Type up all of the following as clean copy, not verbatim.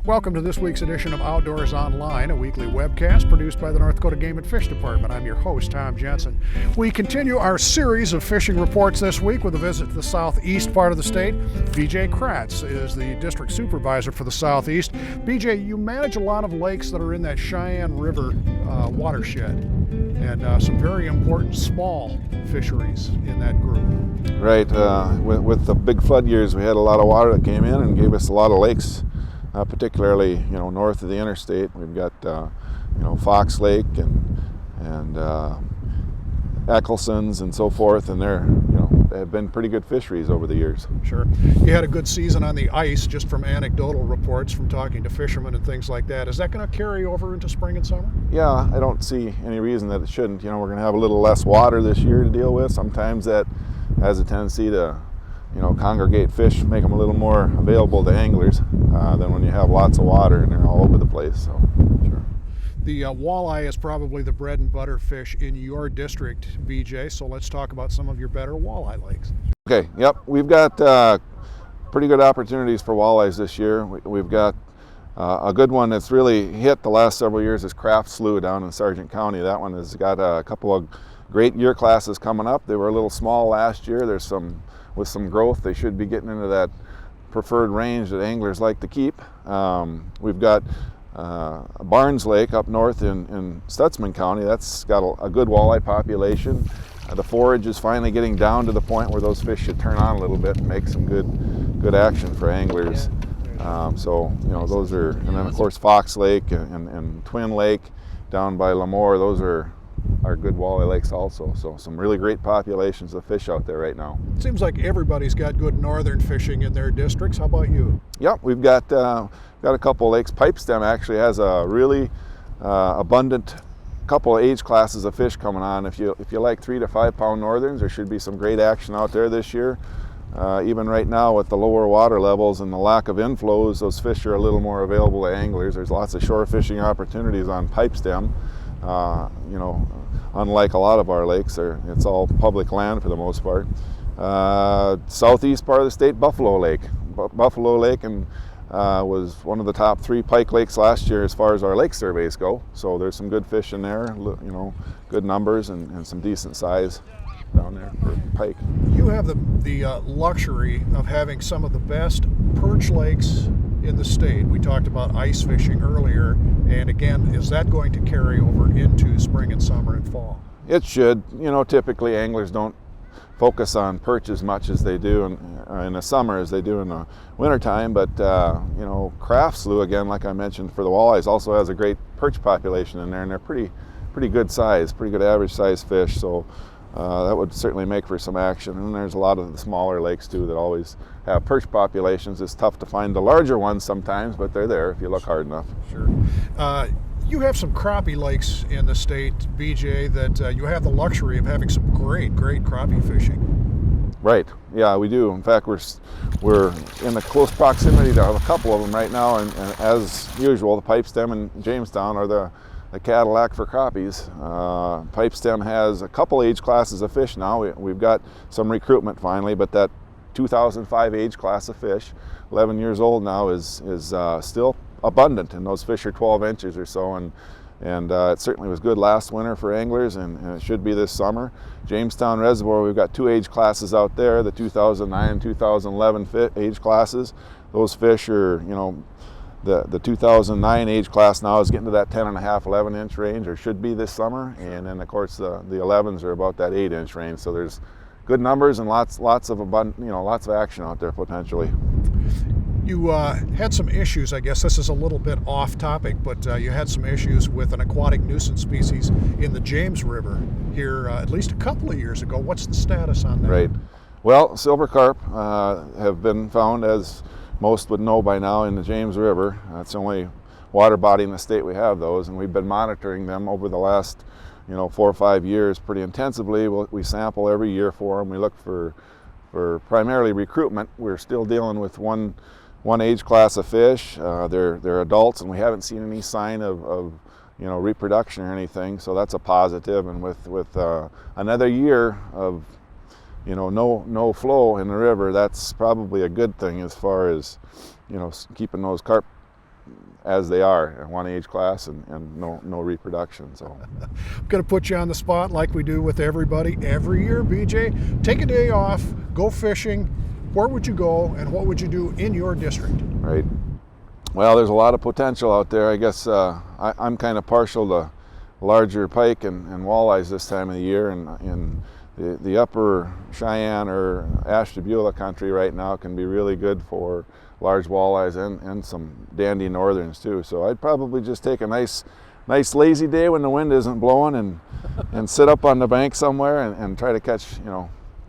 Welcome to this week's edition of Outdoors Online, a weekly webcast produced by the North Dakota Game and Fish Department. I'm your host, Tom Jensen. We continue our series of fishing reports this week with a visit to the southeast part of the state. BJ Kratz is the district supervisor for the southeast. BJ, you manage a lot of lakes that are in that Cheyenne River watershed, and some very important small fisheries in that group. Right. With the big flood years, we had a lot of water that came in and gave us a lot of lakes. Particularly, north of the interstate, we've got, Fox Lake and Eccleston's and so forth, and they have been pretty good fisheries over the years. Sure. You had a good season on the ice, just from anecdotal reports from talking to fishermen and things like that. Is that going to carry over into spring and summer? Yeah, I don't see any reason that it shouldn't. We're going to have a little less water this year to deal with. Sometimes that has a tendency to congregate fish, make them a little more available to anglers than when you have lots of water and they're all over the place. So, sure. The walleye is probably the bread and butter fish in your district, BJ, so let's talk about some of your better walleye lakes. Okay, yep. We've got pretty good opportunities for walleyes this year. We've got a good one that's really hit the last several years is Craft Slough down in Sargent County. That one has got a couple of great year classes coming up. They were a little small last year. With some growth, they should be getting into that preferred range that anglers like to keep. We've got Barnes Lake up north in Stutzman County. That's got a good walleye population. The forage is finally getting down to the point where those fish should turn on a little bit and make some good action for anglers. Those are, and then of course Fox Lake and Twin Lake down by Lemoore, those are good walleye lakes also. So some really great populations of fish out there right now. It seems like everybody's got good northern fishing in their districts. How about you? Yep, we've got a couple of lakes. Pipestem actually has a really abundant couple of age classes of fish coming on. If you like 3 to 5 pound northerns, there should be some great action out there this year. Even right now with the lower water levels and the lack of inflows, those fish are a little more available to anglers. There's lots of shore fishing opportunities on Pipestem. Unlike a lot of our lakes, it's all public land for the most part. Southeast part of the state, Buffalo Lake. Buffalo Lake was one of the top 3 pike lakes last year as far as our lake surveys go. So there's some good fish in there, good numbers and some decent size down there for pike. You have the luxury of having some of the best perch lakes in the state. We talked about ice fishing earlier, and again, is that going to carry over into spring and summer and fall? It should. Typically anglers don't focus on perch as much as they do in the summer as they do in the wintertime, but Craft Slough, again, like I mentioned, for the walleyes also has a great perch population in there, and they're pretty good size, pretty good average size fish, so that would certainly make for some action. And there's a lot of the smaller lakes too that always have perch populations. It's tough to find the larger ones sometimes, but they're there if you look hard enough. Sure. You have some crappie lakes in the state, BJ, that you have the luxury of having some great crappie fishing. Right. Yeah, we do. In fact, we're in the close proximity to a couple of them right now, and as usual, the Pipestem and Jamestown are the Cadillac for crappies. Pipestem has a couple age classes of fish now. We've got some recruitment finally, but that 2005 age class of fish, 11 years old now, is still abundant, and those fish are 12 inches or so, and it certainly was good last winter for anglers, and it should be this summer. Jamestown Reservoir, we've got 2 age classes out there, the 2009 and 2011 age classes. Those fish are, the 2009 age class now is getting to that 10.5, 11 inch range, or should be this summer, and then of course the 11s are about that 8 inch range. So there's good numbers and lots of lots of action out there potentially. You had some issues, I guess this is a little bit off topic, but you had some issues with an aquatic nuisance species in the James River here at least a couple of years ago. What's the status on that? Right. Well, silver carp have been found, as most would know by now, in the James River. That's the only water body in the state we have those, and we've been monitoring them over the last 4 or 5 years pretty intensively. We sample every year for them. We look for primarily recruitment. We're still dealing with one age class of fish. They're adults, and we haven't seen any sign of reproduction or anything, so that's a positive. And with another year of no flow in the river, that's probably a good thing as far as keeping those carp as they are, in one age class and no reproduction. So I'm going to put you on the spot like we do with everybody every year. BJ, take a day off, go fishing. Where would you go and what would you do in your district? Right. Well, there's a lot of potential out there. I guess I'm kind of partial to larger pike and walleyes this time of the year, and in the upper Cheyenne or Ashtabula country right now can be really good for large walleyes and some dandy northerns too. So I'd probably just take a nice lazy day when the wind isn't blowing and sit up on the bank somewhere and try to catch,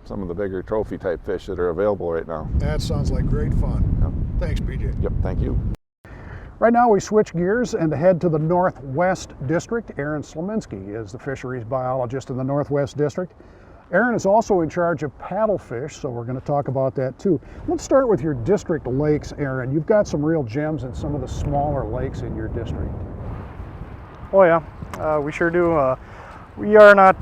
some of the bigger trophy type fish that are available right now. That sounds like great fun. Yep. Thanks, BJ. Yep, thank you. Right now we switch gears and head to the Northwest District. Aaron Slominski is the fisheries biologist in the Northwest District. Aaron is also in charge of paddlefish, so we're going to talk about that too. Let's start with your district lakes, Aaron. You've got some real gems in some of the smaller lakes in your district. Oh yeah, we sure do. We are not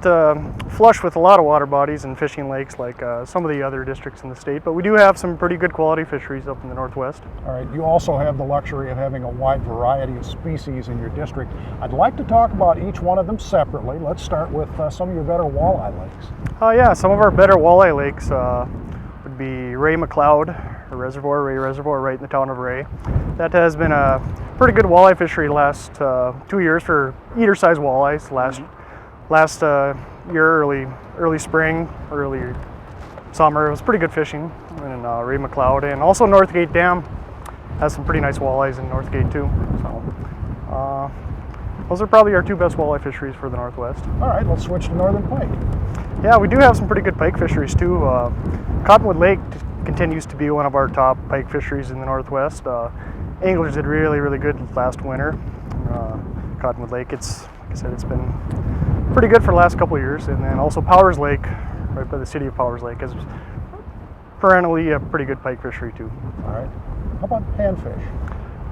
flush with a lot of water bodies and fishing lakes like some of the other districts in the state, but we do have some pretty good quality fisheries up in the Northwest. All right, you also have the luxury of having a wide variety of species in your district. I'd like to talk about each one of them separately. Let's start with some of your better walleye lakes. Yeah, some of our better walleye lakes would be Ray McLeod Reservoir, Ray Reservoir, right in the town of Ray. That has been a pretty good walleye fishery the last 2 years for eater-sized walleyes. Last year, early spring, early summer, it was pretty good fishing in Ray McLeod, and also Northgate Dam has some pretty nice walleyes in Northgate too. So those are probably our two best walleye fisheries for the Northwest. All right, let's switch to Northern Pike. Yeah, we do have some pretty good pike fisheries too. Cottonwood Lake continues to be one of our top pike fisheries in the Northwest. Anglers did really good last winter. Cottonwood Lake, like I said, it's been pretty good for the last couple of years. And then also Powers Lake, right by the city of Powers Lake, is perennially a pretty good pike fishery too. All right. How about panfish?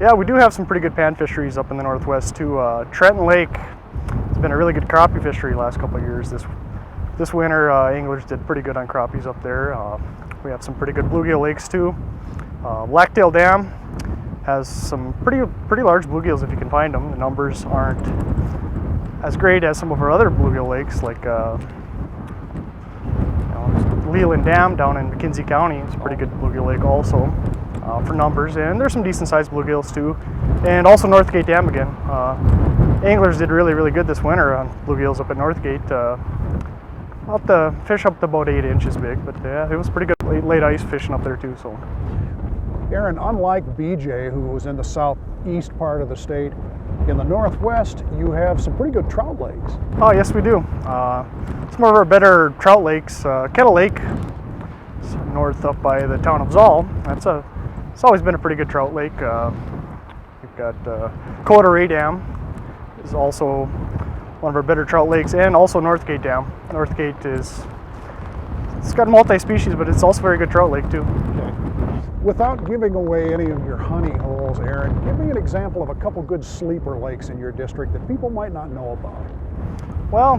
Yeah, we do have some pretty good pan fisheries up in the Northwest too. Trenton Lake has been a really good crappie fishery the last couple of years. This winter, anglers did pretty good on crappies up there. We have some pretty good bluegill lakes too. Blacktail Dam has some pretty large bluegills if you can find them. The numbers aren't as great as some of our other bluegill lakes, like Leland Dam down in McKenzie County. It's a pretty good bluegill lake also for numbers, and there's some decent sized bluegills too. And also Northgate Dam again. Anglers did really good this winter on bluegills up at Northgate. Up the fish up to about 8 inches big, but yeah, it was pretty good late ice fishing up there too. So, Aaron, unlike BJ, who was in the southeast part of the state, in the Northwest, you have some pretty good trout lakes. Oh yes, we do. Some of our better trout lakes, Kettle Lake, north up by the town of Zoll. It's always been a pretty good trout lake. We've got Dakota Ray Dam is also one of our better trout lakes, and also Northgate Dam. Northgate it's got multi-species, but it's also a very good trout lake too. Okay. Without giving away any of your honey holes, Aaron, give me an example of a couple good sleeper lakes in your district that people might not know about. Well,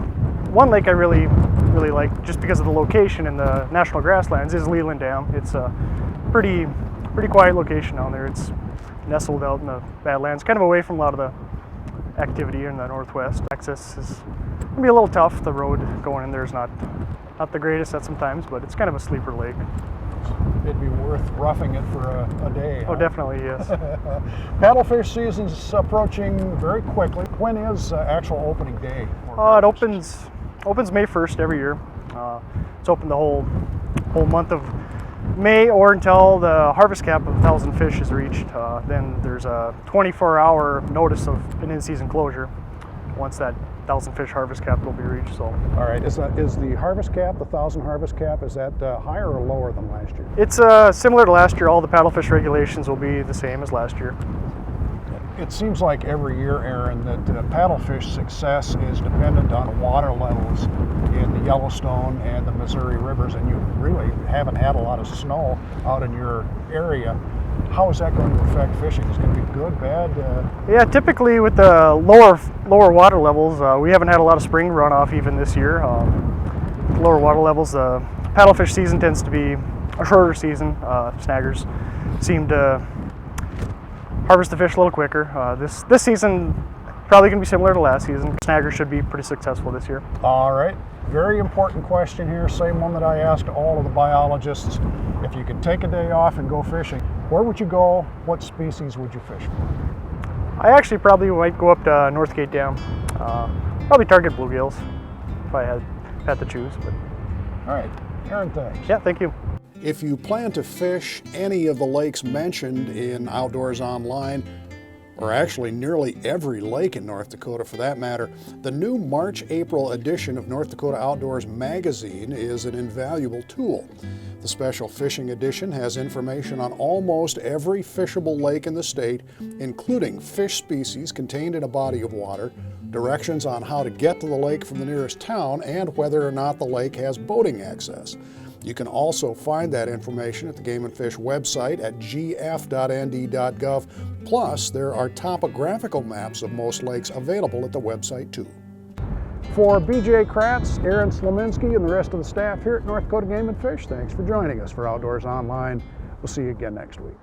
one lake I really like, just because of the location in the national grasslands, is Leland Dam. It's a pretty quiet location down there. It's nestled out in the Badlands, kind of away from a lot of the activity in the Northwest. Access is gonna be a little tough. The road going in there is not the greatest at some times, but it's kind of a sleeper lake. It'd be worth roughing it for a day. Oh, definitely, yes. Paddlefish season's approaching very quickly. When is actual opening day? It opens May 1st every year. It's open the whole month of May or until the harvest cap of 1,000 fish is reached. Then there's a 24-hour notice of an in-season closure once that 1,000 fish harvest cap will be reached. So, all right, is the harvest cap, the 1,000 harvest cap, is that higher or lower than last year? It's similar to last year. All the paddlefish regulations will be the same as last year. It seems like every year, Aaron, that paddlefish success is dependent on water levels in the Yellowstone and the Missouri rivers, and you really haven't had a lot of snow out in your area. How is that going to affect fishing? Is it going to be good, bad? Yeah, typically with the lower water levels, we haven't had a lot of spring runoff even this year. Lower water levels, the paddlefish season tends to be a shorter season. Snaggers seem to harvest the fish a little quicker. This season probably going to be similar to last season. Snaggers should be pretty successful this year. All right. Very important question here, same one that I asked all of the biologists. If you could take a day off and go fishing, where would you go? What species would you fish for? I actually probably might go up to Northgate Dam. Probably target bluegills if I had to choose. But. All right. Aaron, thanks. Yeah, thank you. If you plan to fish any of the lakes mentioned in Outdoors Online, or actually nearly every lake in North Dakota for that matter, the new March-April edition of North Dakota Outdoors magazine is an invaluable tool. The special fishing edition has information on almost every fishable lake in the state, including fish species contained in a body of water, directions on how to get to the lake from the nearest town, and whether or not the lake has boating access. You can also find that information at the Game and Fish website at gf.nd.gov. Plus, there are topographical maps of most lakes available at the website too. For BJ Kratz, Aaron Slominski, and the rest of the staff here at North Dakota Game and Fish, thanks for joining us for Outdoors Online. We'll see you again next week.